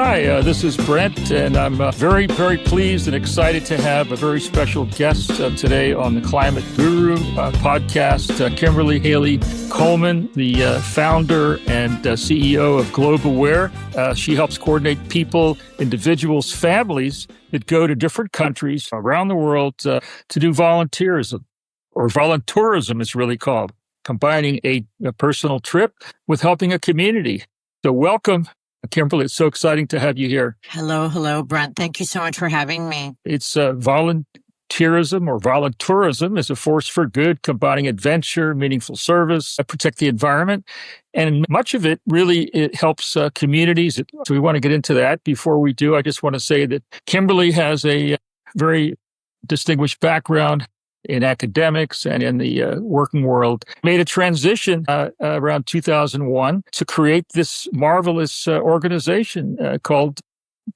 Hi, this is Brent, and I'm very, very pleased and excited to have a very special guest today on the Climate Guru podcast, Kimberly Haley-Coleman, the founder and CEO of GlobeAware. She helps coordinate people, individuals, families that go to different countries around the world to do volunteerism, or voluntourism it's really called, combining a personal trip with helping a community. So welcome, Kimberly. It's so exciting to have you here. Hello, Brent. Thank you so much for having me. It's volunteerism or voluntourism is a force for good, combining adventure, meaningful service, protect the environment. And much of it really, it helps communities. So we want to get into that. Before we do, I just want to say that Kimberly has a very distinguished background in academics and in the working world, made a transition around 2001 to create this marvelous organization called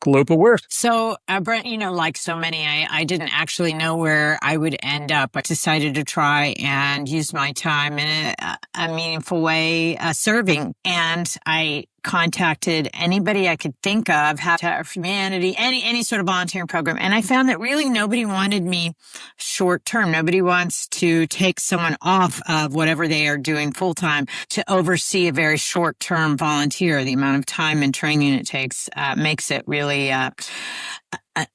GlobeAware. So, Brent, like so many, I didn't actually know where I would end up. I decided to try and use my time in a meaningful way serving. And I contacted anybody I could think of, Habitat for Humanity, any sort of volunteering program. And I found that really nobody wanted me short term. Nobody wants to take someone off of whatever they are doing full time to oversee a very short term volunteer. The amount of time and training it takes makes it really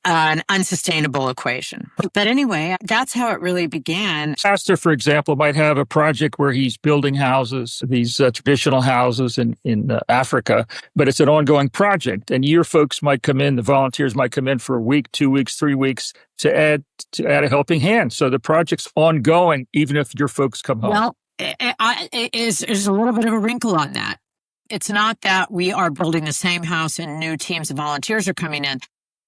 an unsustainable equation. But anyway, that's how it really began. Pastor, for example, might have a project where he's building houses, these traditional houses in Africa, but it's an ongoing project. And your folks might come in, the volunteers might come in for a week, 2 weeks, 3 weeks to add a helping hand. So the project's ongoing, even if your folks come home. Well, there's a little bit of a wrinkle on that. It's not that we are building the same house and new teams of volunteers are coming in.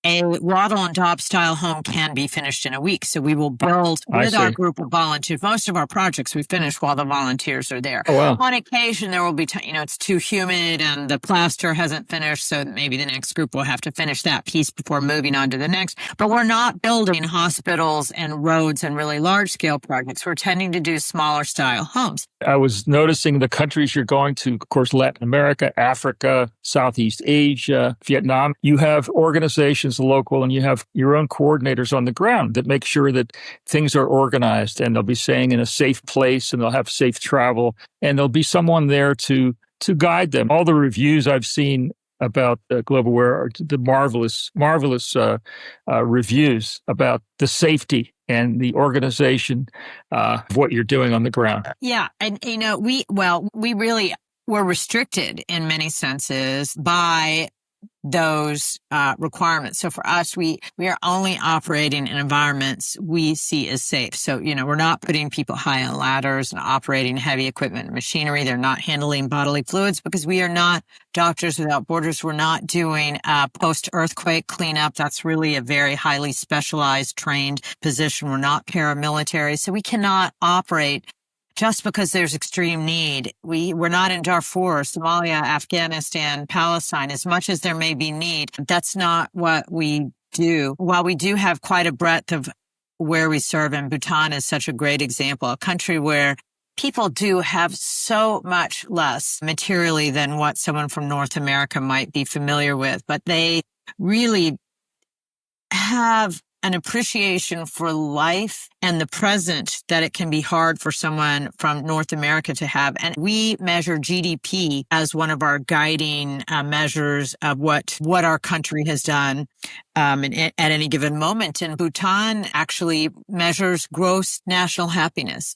A wattle and daub style home can be finished in a week. So we will build with our group of volunteers. Most of our projects we finish while the volunteers are there. Oh, wow. On occasion, there will be, it's too humid and the plaster hasn't finished. So maybe the next group will have to finish that piece before moving on to the next. But we're not building hospitals and roads and really large scale projects. We're tending to do smaller style homes. I was noticing the countries you're going to, of course, Latin America, Africa, Southeast Asia, Vietnam. You have organizations local and you have your own coordinators on the ground that make sure that things are organized and they'll be staying in a safe place and they'll have safe travel and there'll be someone there to guide them. All the reviews I've seen about GlobeAware are the marvelous reviews about the safety and the organization of what you're doing on the ground. Yeah. And, we really were restricted in many senses by those requirements. So for us, we are only operating in environments we see as safe. So, we're not putting people high on ladders and operating heavy equipment and machinery. They're not handling bodily fluids because we are not Doctors Without Borders. We're not doing post-earthquake cleanup. That's really a very highly specialized, trained position. We're not paramilitary. So we cannot operate just because there's extreme need. We're not in Darfur, Somalia, Afghanistan, Palestine. As much as there may be need, that's not what we do. While we do have quite a breadth of where we serve, and Bhutan is such a great example, a country where people do have so much less materially than what someone from North America might be familiar with, but they really have an appreciation for life and the present that it can be hard for someone from North America to have. And we measure GDP as one of our guiding measures of what our country has done at any given moment. And Bhutan actually measures gross national happiness.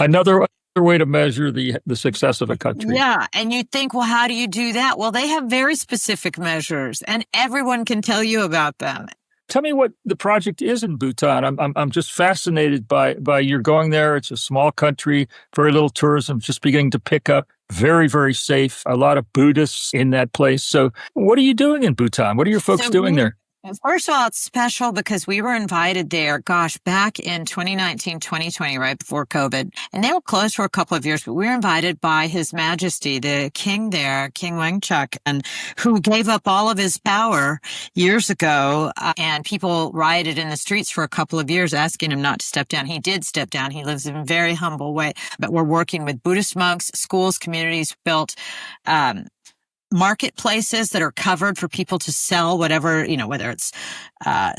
Another way to measure the success of a country. Yeah. And you think, well, how do you do that? Well, they have very specific measures and everyone can tell you about them. Tell me what the project is in Bhutan. I'm just fascinated by you're going there. It's a small country, very little tourism, just beginning to pick up. Very, very safe. A lot of Buddhists in that place. So what are you doing in Bhutan? What are your folks doing there? First of all, it's special because we were invited there, back in 2019, 2020, right before COVID. And they were closed for a couple of years, but we were invited by His Majesty, the king there, King Wangchuck, and who gave up all of his power years ago. And people rioted in the streets for a couple of years asking him not to step down. He did step down. He lives in a very humble way. But we're working with Buddhist monks, schools, communities built, marketplaces that are covered for people to sell whatever, whether it's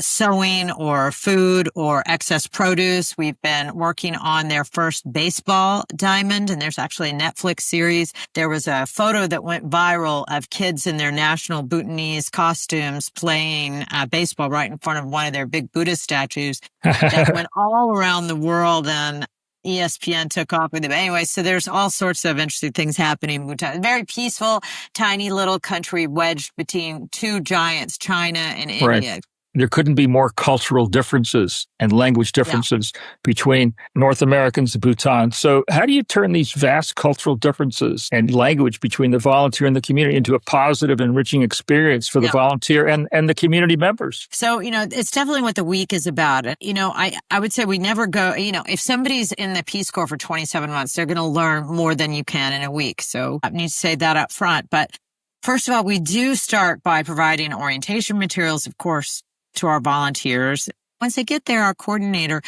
sewing or food or excess produce. We've been working on their first baseball diamond, and there's actually a Netflix series. There was a photo that went viral of kids in their national Bhutanese costumes playing baseball right in front of one of their big Buddha statues that went all around the world, and ESPN took off with it. Anyway, so there's all sorts of interesting things happening in Bhutan. Very peaceful, tiny little country wedged between two giants, China and India. Right. There couldn't be more cultural differences and language differences between North Americans and Bhutan. So how do you turn these vast cultural differences and language between the volunteer and the community into a positive, enriching experience for the volunteer and the community members? So, it's definitely what the week is about. I would say we never go, if somebody's in the Peace Corps for 27 months, they're going to learn more than you can in a week. So I need to say that up front. But first of all, we do start by providing orientation materials, of course, to our volunteers. Once they get there, our coordinator,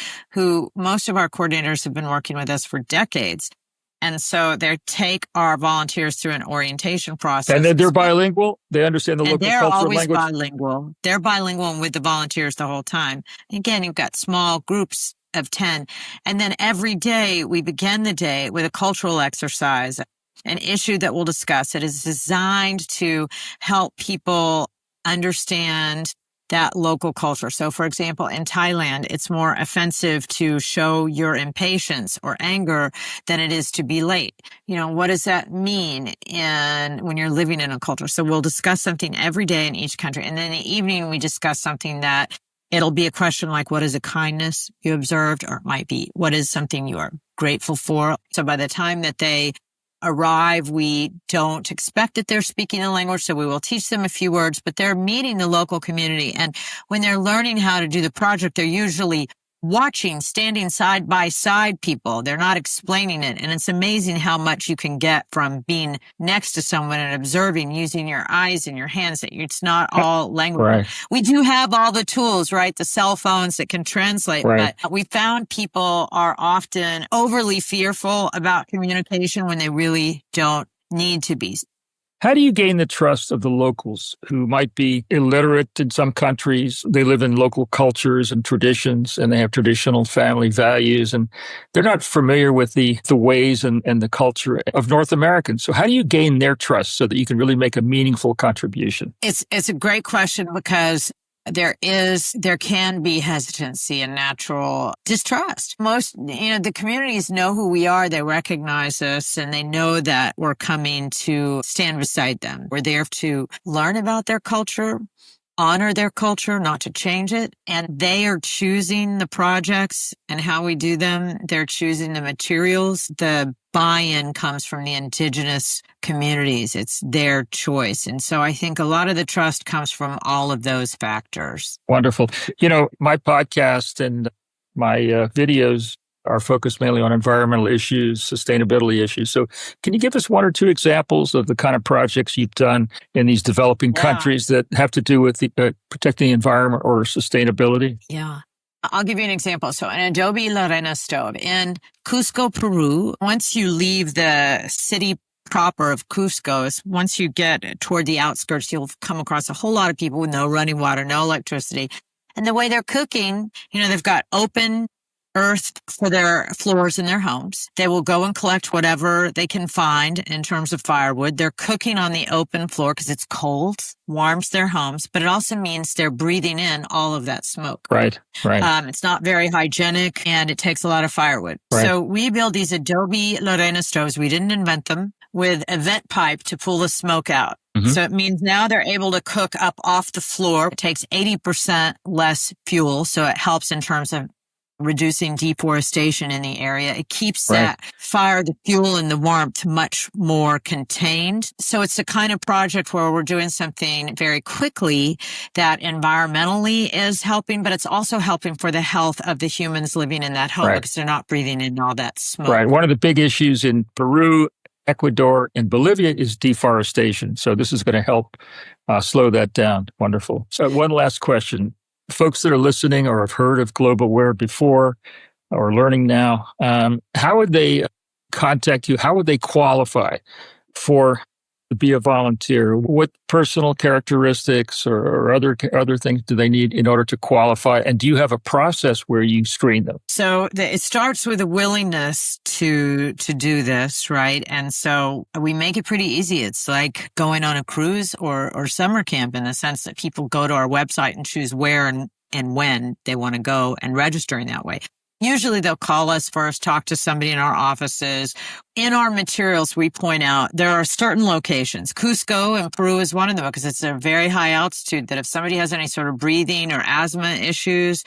most of our coordinators have been working with us for decades. And so they take our volunteers through an orientation process. And they're bilingual? They understand the local culture and language? They're always bilingual. They're bilingual with the volunteers the whole time. Again, you've got small groups of 10. And then every day, we begin the day with a cultural exercise, an issue that we'll discuss. It is designed to help people understand that local culture. So, for example, in Thailand, it's more offensive to show your impatience or anger than it is to be late. What does that mean when you're living in a culture? So we'll discuss something every day in each country. And then in the evening, we discuss something that it'll be a question like, what is a kindness you observed? Or it might be, what is something you are grateful for? So by the time that they arrive, we don't expect that they're speaking the language, so we will teach them a few words, but they're meeting the local community. And when they're learning how to do the project, they're usually watching, standing side by side people. They're not explaining it. And it's amazing how much you can get from being next to someone and observing, using your eyes and your hands. It's not all language. Right. We do have all the tools, right? The cell phones that can translate. Right. But we found people are often overly fearful about communication when they really don't need to be. How do you gain the trust of the locals who might be illiterate in some countries? They live in local cultures and traditions, and they have traditional family values, and they're not familiar with the ways and the culture of North Americans. So how do you gain their trust so that you can really make a meaningful contribution? It's a great question because there can be hesitancy and natural distrust. Most, the communities know who we are. They recognize us and they know that we're coming to stand beside them. We're there to learn about their culture, honor their culture, not to change it. And they are choosing the projects and how we do them. They're choosing the materials. The buy-in comes from the indigenous communities. It's their choice. And so I think a lot of the trust comes from all of those factors. Wonderful. My podcast and my videos are focused mainly on environmental issues, sustainability issues. So can you give us one or two examples of the kind of projects you've done in these developing countries that have to do with protecting the environment or sustainability? Yeah. I'll give you an example. So an Adobe Lorena stove in Cusco, Peru, once you leave the city proper of Cusco, once you get toward the outskirts, you'll come across a whole lot of people with no running water, no electricity. And the way they're cooking, they've got open earth for their floors in their homes. They will go and collect whatever they can find in terms of firewood. They're cooking on the open floor because it's cold, warms their homes, but it also means they're breathing in all of that smoke. Right. It's not very hygienic and it takes a lot of firewood. Right. So we build these Adobe Lorena stoves. We didn't invent them, with a vent pipe to pull the smoke out. Mm-hmm. So it means now they're able to cook up off the floor. It takes 80% less fuel. So it helps in terms of reducing deforestation in the area. It keeps that fire, the fuel, and the warmth much more contained. So it's the kind of project where we're doing something very quickly that environmentally is helping, but it's also helping for the health of the humans living in that home because they're not breathing in all that smoke. Right. One of the big issues in Peru, Ecuador, and Bolivia is deforestation. So this is going to help slow that down. Wonderful. So one last question. Folks that are listening or have heard of Global Aware before or learning now, how would they contact you? How would they qualify for to be a volunteer? What personal characteristics or other things do they need in order to qualify? And do you have a process where you screen them? So it starts with a willingness to do this, right? And so we make it pretty easy. It's like going on a cruise or summer camp in the sense that people go to our website and choose where and when they want to go and register in that way. Usually they'll call us first, talk to somebody in our offices. In our materials, we point out there are certain locations. Cusco in Peru is one of them because it's a very high altitude that if somebody has any sort of breathing or asthma issues,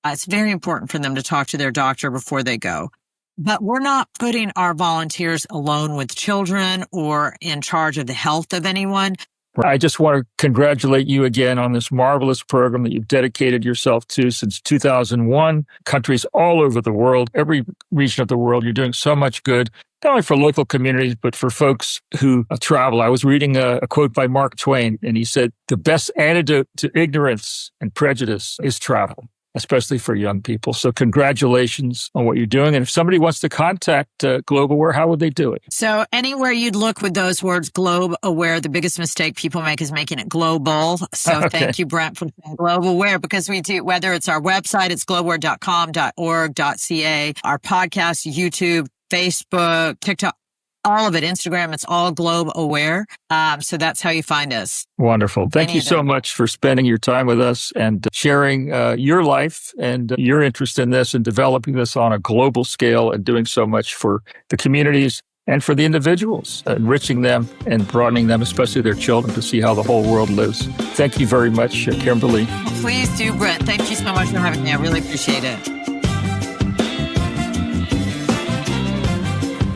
it's very important for them to talk to their doctor before they go. But we're not putting our volunteers alone with children or in charge of the health of anyone. I just want to congratulate you again on this marvelous program that you've dedicated yourself to since 2001. Countries all over the world, every region of the world, you're doing so much good, not only for local communities, but for folks who travel. I was reading a quote by Mark Twain, and he said, "The best antidote to ignorance and prejudice is travel," especially for young people. So congratulations on what you're doing. And if somebody wants to contact GlobeAware, how would they do it? So anywhere you'd look with those words, GlobeAware, the biggest mistake people make is making it global. So Okay. Thank you, Brent, for saying GlobeAware, because we do, whether it's our website, it's globeaware.com, .org, .ca, our podcast, YouTube, Facebook, TikTok, all of it, Instagram, it's all GlobeAware. So that's how you find us. Wonderful. Thank you so much for spending your time with us and sharing your life and your interest in this and developing this on a global scale and doing so much for the communities and for the individuals, enriching them and broadening them, especially their children, to see how the whole world lives. Thank you very much, Kimberly. Please do, Brent. Thank you so much for having me. I really appreciate it.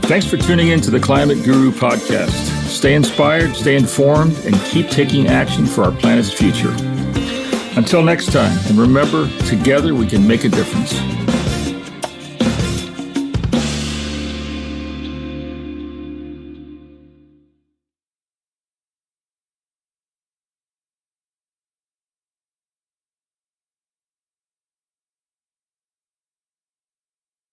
Thanks for tuning in to the Climate Guru podcast. Stay inspired, stay informed, and keep taking action for our planet's future. Until next time, and remember, together we can make a difference.